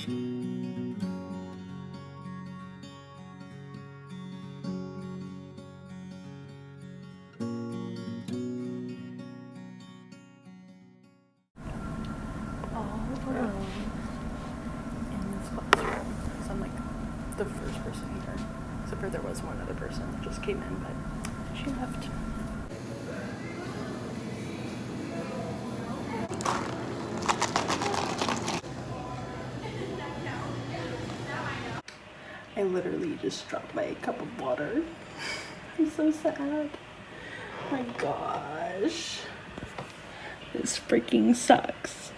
So I'm like the first person here. Except for there was one other person that just came in, but she left. I literally just dropped my cup of water. I'm so sad. My gosh. This freaking sucks.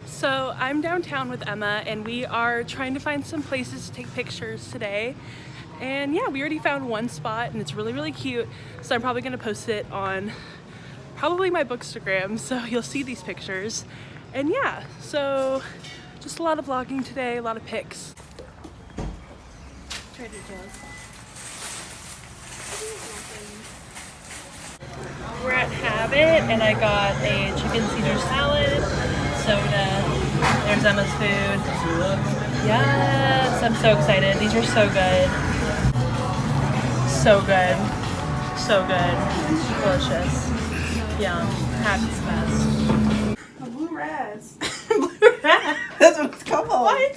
So I'm downtown with Emma and we are trying to find some places to take pictures today. And yeah, we already found one spot and it's really, really cute. So I'm probably gonna post it on probably my Bookstagram, so you'll see these pictures. And yeah, so just a lot of vlogging today, a lot of pics. Trader Joe's. We're at Habit and I got a chicken Caesar salad, soda. There's Emma's food. Yes, I'm so excited. These are so good. So good. So good. Delicious. Yum. Habit's best. A blue raz. Blue raz. That's what it's called. What?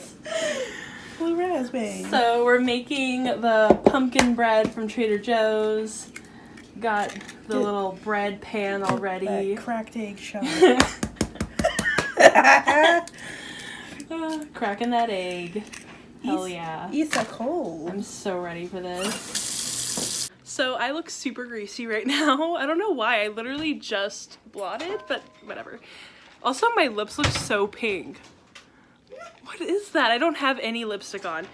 Blue raspberry. So we're making the pumpkin bread from Trader Joe's. Got the little bread pan already. That cracked egg shot. Cracking that egg. Hell yeah. It's so cold. I'm so ready for this. So I look super greasy right now. I don't know why. I literally just blotted, but whatever. Also, my lips look so pink. What is that? I don't have any lipstick on.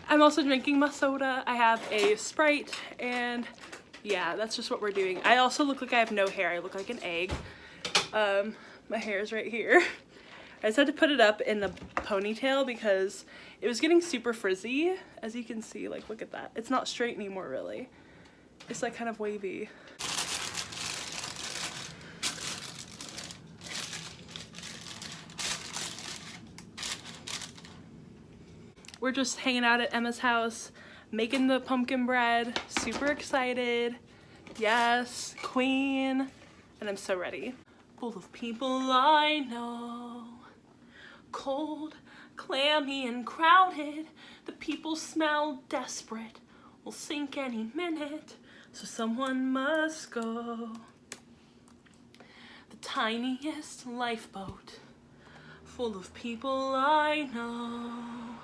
I'm also drinking my soda. I have a Sprite and yeah, that's just what we're doing. I also look like I have no hair. I look like an egg. My hair is right here. I just had to put it up in the ponytail because it was getting super frizzy. As you can see, like, look at that. It's not straight anymore, really. It's like kind of wavy. We're just hanging out at Emma's house, making the pumpkin bread. Super excited. Yes, queen. And I'm so ready. Full of people I know. Cold, clammy, and crowded. The people smell desperate. Will sink any minute. So someone must go. The tiniest lifeboat. Full of people I know.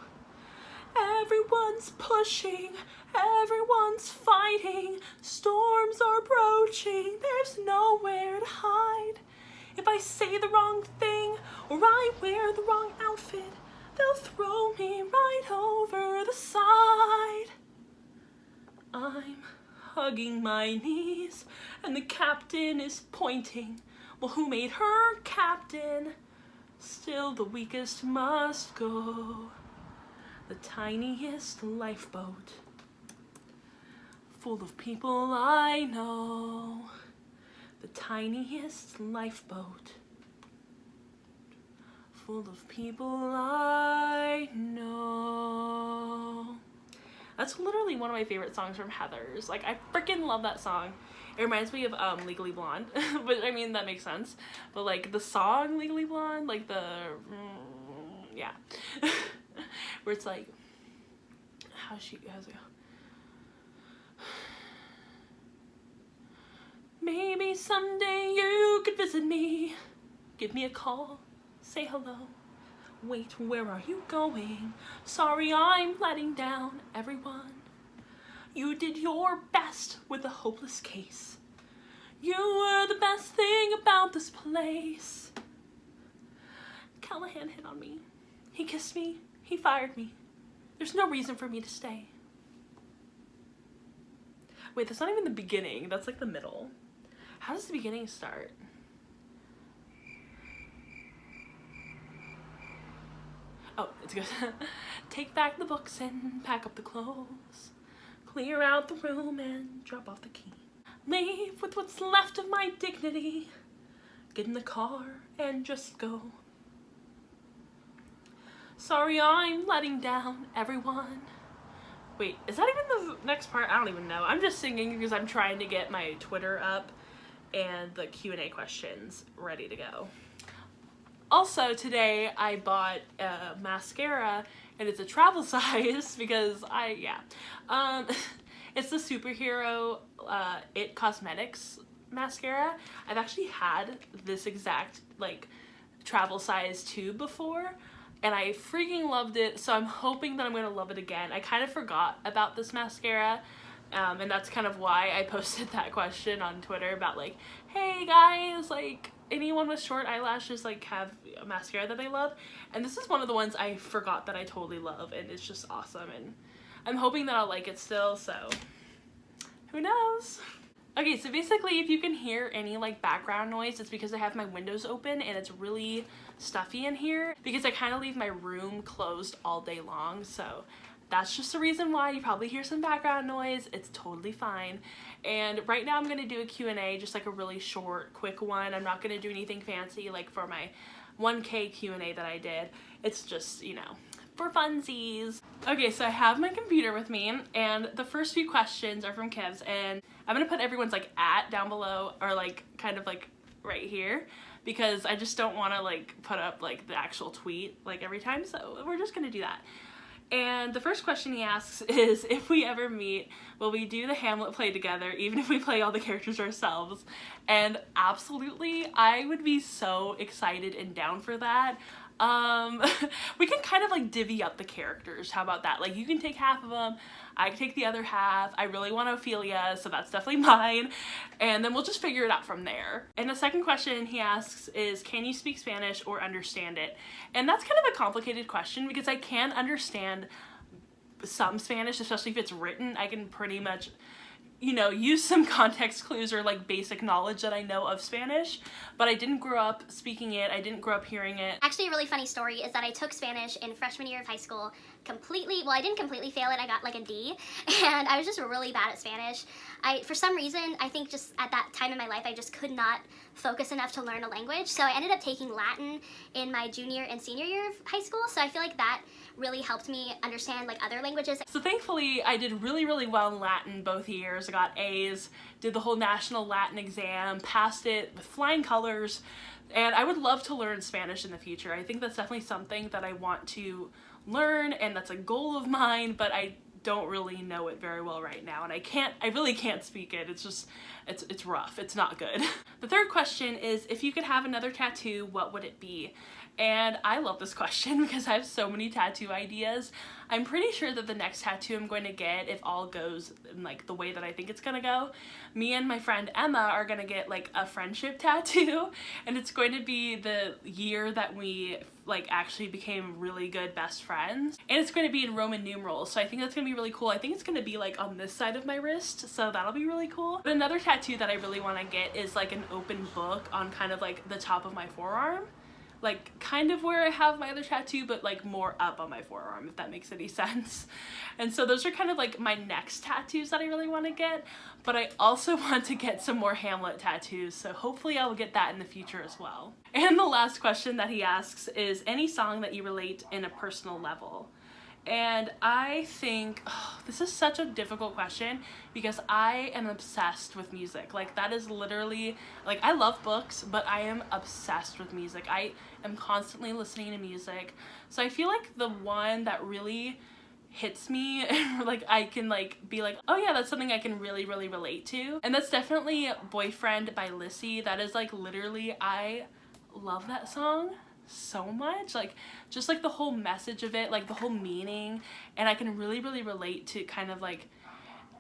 Everyone's pushing, everyone's fighting, storms are broaching, there's nowhere to hide. If I say the wrong thing or I wear the wrong outfit, they'll throw me right over the side. I'm hugging my knees and the captain is pointing. Well, who made her captain? Still the weakest must go. The tiniest lifeboat, full of people I know. The tiniest lifeboat, full of people I know. That's literally one of my favorite songs from Heathers. Like, I freaking love that song. It reminds me of Legally Blonde, but I mean, that makes sense. But like the song Legally Blonde, like yeah. Where it's like, how's it go? Maybe someday you could visit me. Give me a call, say hello. Wait, where are you going? Sorry, I'm letting down everyone. You did your best with a hopeless case. You were the best thing about this place. Callahan hit on me. He kissed me. He fired me. There's no reason for me to stay. Wait, that's not even the beginning. That's like the middle. How does the beginning start? Oh, it's good. Take back the books and pack up the clothes. Clear out the room and drop off the key. Leave with what's left of my dignity. Get in the car and just go. Sorry I'm letting down everyone. Wait, is that even the next part? I don't even know. I'm just singing because I'm trying to get my Twitter up and the Q&A questions ready to go. Also today I bought a mascara and it's a travel size because it's the Superhero It Cosmetics mascara. I've actually had this exact like travel size tube before and I freaking loved it, so I'm hoping that I'm gonna love it again. I kind of forgot about this mascara and that's kind of why I posted that question on Twitter about like, hey guys, like anyone with short eyelashes like have a mascara that they love, and this is one of the ones I forgot that I totally love, and it's just awesome, and I'm hoping that I'll like it still, so who knows. Okay, so basically if you can hear any like background noise, it's because I have my windows open and it's really stuffy in here because I kind of leave my room closed all day long, so that's just the reason why you probably hear some background noise. It's totally fine. And right now I'm going to do a Q&A, just like a really short, quick one. I'm not going to do anything fancy like for my 1K Q&A that I did. It's just, you know, for funsies. Okay, so I have my computer with me and the first few questions are from Kev's, and I'm going to put everyone's like @ down below, or like kind of like right here, because I just don't want to like put up like the actual tweet like every time, so we're just going to do that. And the first question he asks is, if we ever meet, will we do the Hamlet play together, even if we play all the characters ourselves? And absolutely, I would be so excited and down for that. We can kind of like divvy up the characters. How about that? Like you can take half of them, I can take the other half. I really want Ophelia, so that's definitely mine. And then we'll just figure it out from there. And the second question he asks is, can you speak Spanish or understand it? And that's kind of a complicated question because I can understand some Spanish, especially if it's written. I can pretty much, you know, use some context clues or like basic knowledge that I know of Spanish, but I didn't grow up speaking it. I didn't grow up hearing it. Actually, a really funny story is that I took Spanish in freshman year of high school I didn't completely fail it. I got like a D, and I was just really bad at Spanish. For some reason, I think just at that time in my life, I just could not focus enough to learn a language. So I ended up taking Latin in my junior and senior year of high school. So I feel like that really helped me understand like other languages. So thankfully I did really, really well in Latin both years. I got A's, did the whole national Latin exam, passed it with flying colors, and I would love to learn Spanish in the future. I think that's definitely something that I want to learn, and that's a goal of mine, but I don't really know it very well right now, and I really can't speak it. It's just, it's rough. It's not good. The third question is, if you could have another tattoo, what would it be? And I love this question because I have so many tattoo ideas. I'm pretty sure that the next tattoo I'm going to get, if all goes in like the way that I think it's gonna go, me and my friend Emma are gonna get like a friendship tattoo, and it's going to be the year that we like actually became really good best friends, and it's going to be in Roman numerals, so I think that's gonna be really cool. I think it's gonna be like on this side of my wrist, so that'll be really cool. But another tattoo that I really want to get is like an open book on kind of like the top of my forearm, like kind of where I have my other tattoo, but like more up on my forearm, if that makes any sense. And so those are kind of like my next tattoos that I really want to get, but I also want to get some more Hamlet tattoos, so hopefully I will get that in the future as well. And the last question that he asks is, any song that you relate in a personal level? And I think, this is such a difficult question because I am obsessed with music. Like that is literally, like I love books, but I am obsessed with music. I am constantly listening to music. So I feel like the one that really hits me and like I can like be like, oh yeah, that's something I can really, really relate to. And that's definitely Boyfriend by Lissy. That is like literally, I love that song so much, like just like the whole message of it, like the whole meaning, and I can really, really relate to kind of like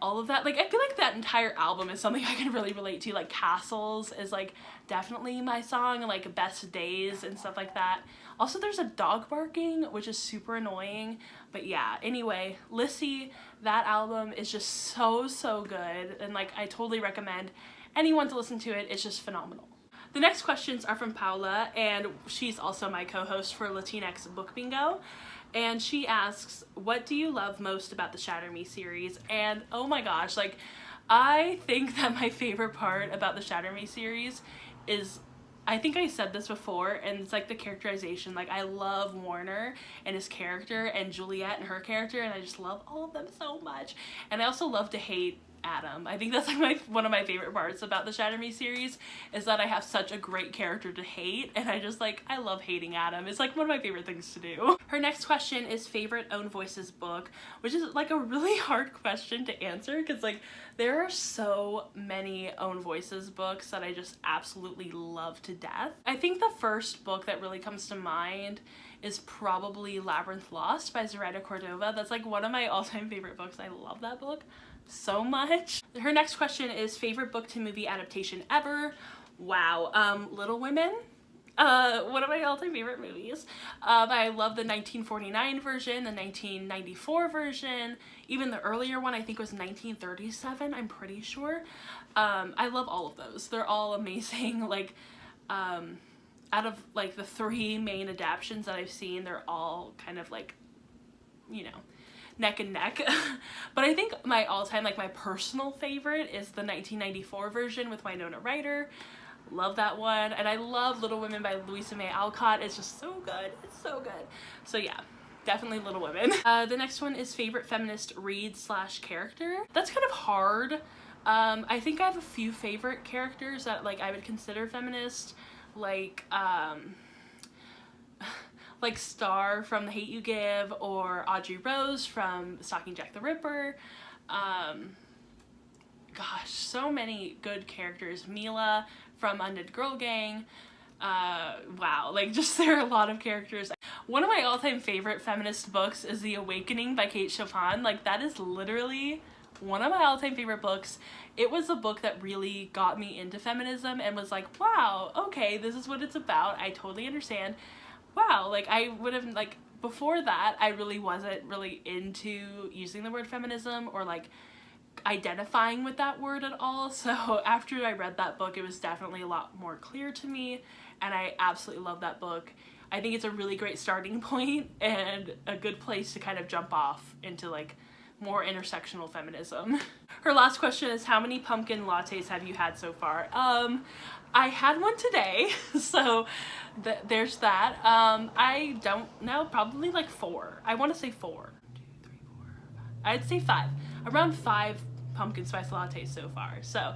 all of that. Like I feel like that entire album is something I can really relate to. Like Castles is like definitely my song, and like Best Days and stuff like that. Also there's a dog barking, which is super annoying, but yeah, anyway, Lissy, that album is just so, so good, and like I totally recommend anyone to listen to it. It's just phenomenal. The next questions are from Paula, and she's also my co-host for Latinx Book Bingo. And she asks, what do you love most about the Shatter Me series? And oh my gosh, like, I think that my favorite part about the Shatter Me series is, I think I said this before, and it's like the characterization. Like, I love Warner and his character, and Juliet and her character, and I just love all of them so much. And I also love to hate Adam. I think that's like one of my favorite parts about the Shatter Me series, is that I have such a great character to hate, and I love hating Adam. It's like one of my favorite things to do. Her next question is favorite Own Voices book, which is like a really hard question to answer, because like there are so many Own Voices books that I just absolutely love to death. I think the first book that really comes to mind is probably Labyrinth Lost by Zoraida Cordova. That's like one of my all-time favorite books. I love that book so much. Her next question is favorite book to movie adaptation ever. Wow. Little Women, one of my all-time favorite movies. I love the 1949 version, the 1994 version, even the earlier one I think was 1937, I'm pretty sure. I love all of those. They're all amazing. Like, out of like the 3 main adaptions that I've seen, they're all kind of like, you know, neck and neck. But I think my all-time, like my personal favorite is the 1994 version with Winona Ryder. Love that one. And I love Little Women by Louisa May Alcott. It's just so good. It's so good. So yeah, definitely Little Women. The next one is favorite feminist read / character. That's kind of hard. I think I have a few favorite characters that like I would consider feminist, like Star from The Hate U Give, or Audrey Rose from Stalking Jack the Ripper. Gosh, so many good characters. Mila from Undead Girl Gang. Wow, like just there are a lot of characters. One of my all-time favorite feminist books is The Awakening by Kate Chopin. Like, that is literally one of my all-time favorite books. It was a book that really got me into feminism and was like, wow, okay, this is what it's about. I totally understand. Wow, like I would have, like, before that, I really wasn't really into using the word feminism or like identifying with that word at all. So after I read that book, it was definitely a lot more clear to me, and I absolutely love that book. I think it's a really great starting point and a good place to kind of jump off into like more intersectional feminism. Her last question is, how many pumpkin lattes have you had so far? I had one today, so there's that. I don't know, probably like 4. I want to say 4. 1, 2, 3, 4, 5. I'd say 5. Around 5 pumpkin spice lattes so far. So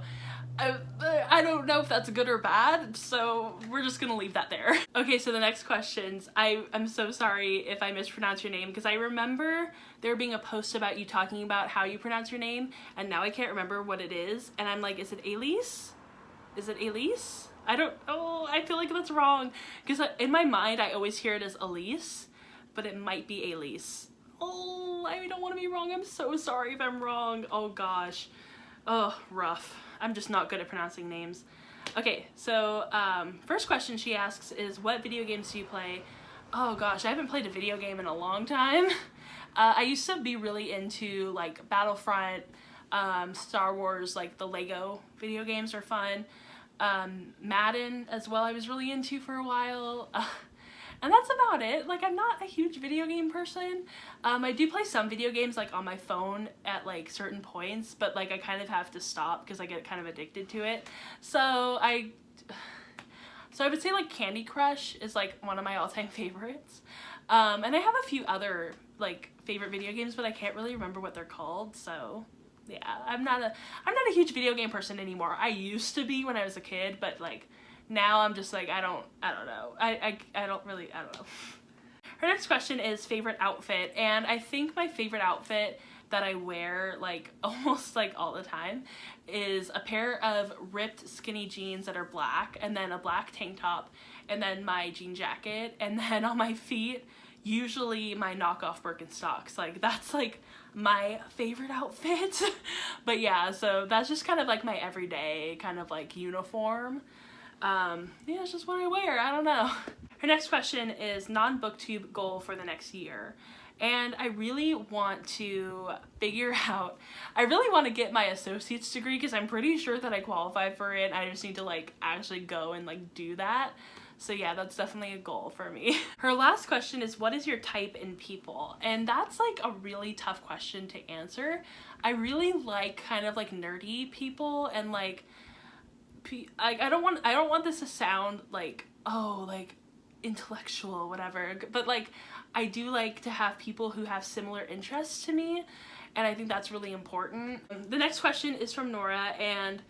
I don't know if that's good or bad, so we're just gonna leave that there. Okay, so the next questions. I'm so sorry if I mispronounce your name, because I remember there being a post about you talking about how you pronounce your name, and now I can't remember what it is, and I'm like, is it Elise? Is it Elise? I feel like that's wrong, because in my mind I always hear it as Elise, but it might be Elise. Oh, I don't want to be wrong. I'm so sorry if I'm wrong. Oh gosh. Oh, rough. I'm just not good at pronouncing names. Okay, so first question she asks is, what video games do you play? Oh gosh, I haven't played a video game in a long time. I used to be really into like Battlefront, Star Wars, like the Lego video games are fun. Madden as well I was really into for a while. And that's about it. Like, I'm not a huge video game person. I do play some video games like on my phone at like certain points, but like I kind of have to stop because I get kind of addicted to it. So I would say like Candy Crush is like one of my all-time favorites. And I have a few other like favorite video games, but I can't really remember what they're called. So yeah, I'm not a huge video game person anymore. I used to be when I was a kid, but like now I'm just like, I don't know. I don't know. Her next question is favorite outfit, and I think my favorite outfit that I wear like almost like all the time is a pair of ripped skinny jeans that are black, and then a black tank top, and then my jean jacket, and then on my feet usually my knockoff Birkenstocks. Like, that's like my favorite outfit. But yeah, so that's just kind of like my everyday kind of like uniform. Yeah, it's just what I wear. I don't know. Her next question is non-booktube goal for the next year. and I really want to figure out, I really want to get my associate's degree because I'm pretty sure that I qualify for it. I just need to like actually go and like do that. So yeah, that's definitely a goal for me. Her last question is, what is your type in people? And that's like a really tough question to answer. I really like kind of like nerdy people, and like I don't want this to sound like, oh, like intellectual, whatever, but like I do like to have people who have similar interests to me, and I think that's really important. The next question is from Nora, and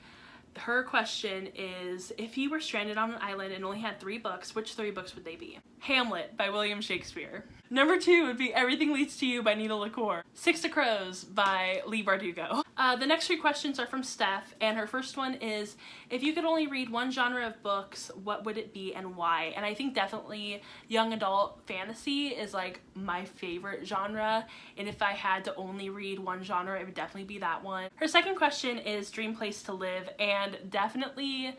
her question is, if you were stranded on an island and only had 3 books, which 3 books would they be? Hamlet by William Shakespeare. Number 2 would be Everything Leads to You by Nina LaCour. Six of Crows by Leigh Bardugo. The next 3 questions are from Steph, and her first one is, if you could only read one genre of books, what would it be and why? And I think definitely young adult fantasy is like my favorite genre, and if I had to only read one genre, it would definitely be that one. Her second question is dream place to live, and definitely,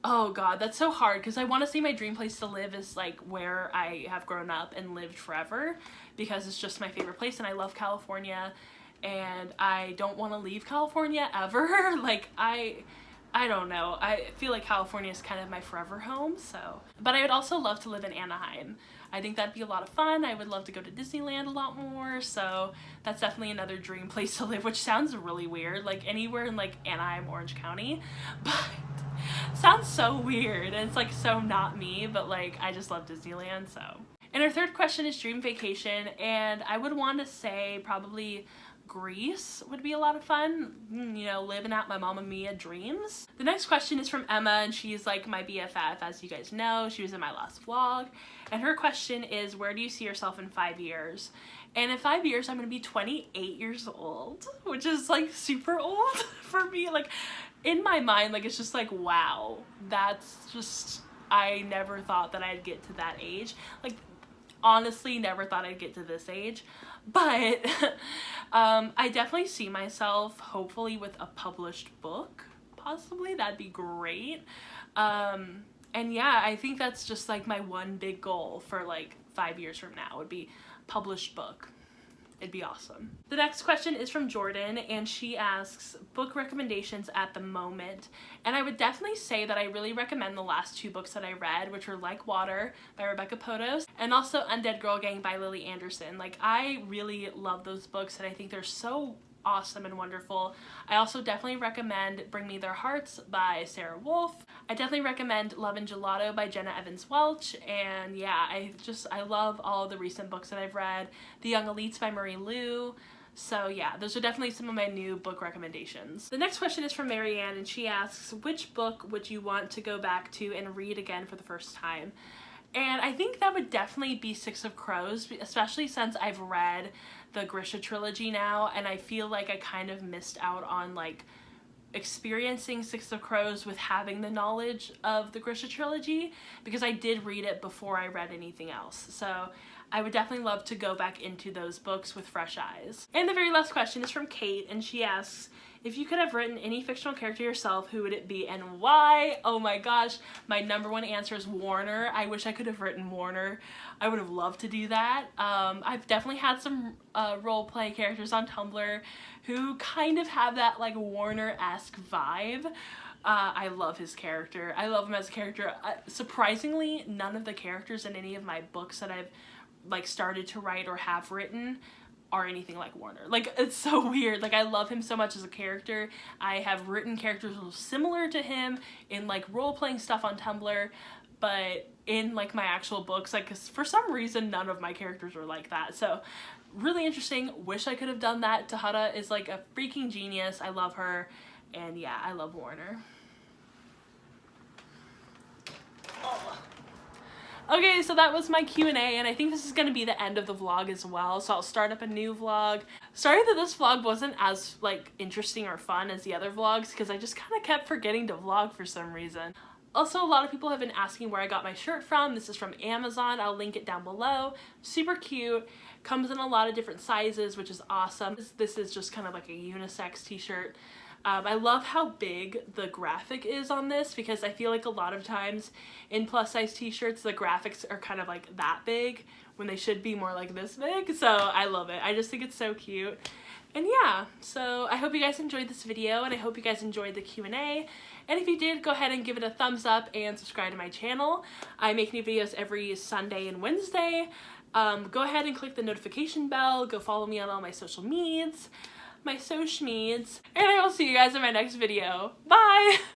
oh god, that's so hard because I want to say my dream place to live is like where I have grown up and lived forever, because it's just my favorite place and I love California and I don't want to leave California ever. Like I don't know, I feel like California is kind of my forever home. So, but I would also love to live in Anaheim. I think that'd be a lot of fun. I would love to go to Disneyland a lot more, so that's definitely another dream place to live, which sounds really weird, like anywhere in like Anaheim, Orange County, but sounds so weird, and it's like so not me, but like I just love Disneyland. So, and our third question is dream vacation, and I would want to say probably Greece would be a lot of fun, you know, living out my Mamma Mia dreams. The next question is from Emma, and she's like my BFF, as you guys know. She was in my last vlog, and her question is, where do you see yourself in 5 years? And in 5 years, I'm gonna be 28 years old, which is like super old for me. Like in my mind, like it's just like, wow, that's just, I never thought that I'd get to that age. Like honestly, never thought I'd get to this age. But I definitely see myself hopefully with a published book, possibly. That'd be great. And yeah, I think that's just like my one big goal for like 5 years from now would be published book. It'd be awesome. The next question is from Jordan, and she asks book recommendations at the moment. And I would definitely say that I really recommend the last 2 books that I read, which were Like Water by Rebecca Potos and also Undead Girl Gang by Lily Anderson. Like I really love those books, and I think they're so awesome and wonderful. I also definitely recommend Bring Me Their Hearts by Sarah Wolf. I definitely recommend Love and Gelato by Jenna Evans Welch, and yeah, I love all of the recent books that I've read. The Young Elites by Marie Lu. So yeah, those are definitely some of my new book recommendations. The next question is from Marianne, and she asks, which book would you want to go back to and read again for the first time? And I think that would definitely be Six of Crows, especially since I've read the Grisha trilogy now, and I feel like I kind of missed out on like experiencing Six of Crows with having the knowledge of the Grisha trilogy, because I did read it before I read anything else. So I would definitely love to go back into those books with fresh eyes. And the very last question is from Kate, and she asks, if you could have written any fictional character yourself, who would it be and why? Oh my gosh, my number one answer is Warner. I wish I could have written Warner. I would have loved to do that. I've definitely had some role-play characters on Tumblr who kind of have that like Warner-esque vibe. I love his character. I love him as a character. Surprisingly, none of the characters in any of my books that I've like started to write or have written are anything like Warner. Like, it's so weird. Like, I love him so much as a character. I have written characters similar to him in like role-playing stuff on Tumblr, but in like my actual books, like, 'cause for some reason none of my characters are like that. So really interesting. Wish I could have done that. Tahara is like a freaking genius. I love her, and yeah, I love Warner. Oh. Okay, so that was my Q&A, and I think this is going to be the end of the vlog as well, so I'll start up a new vlog. Sorry that this vlog wasn't as, like, interesting or fun as the other vlogs, because I just kind of kept forgetting to vlog for some reason. Also, a lot of people have been asking where I got my shirt from. This is from Amazon. I'll link it down below. Super cute. Comes in a lot of different sizes, which is awesome. This is just kind of like a unisex t-shirt. I love how big the graphic is on this because I feel like a lot of times in plus size t-shirts the graphics are kind of like that big when they should be more like this big. So I love it. I just think it's so cute. And yeah, so I hope you guys enjoyed this video, and I hope you guys enjoyed the Q&A. And if you did, go ahead and give it a thumbs up and subscribe to my channel. I make new videos every Sunday and Wednesday. Go ahead and click the notification bell. Go follow me on all my social medias. And I will see you guys in my next video. Bye!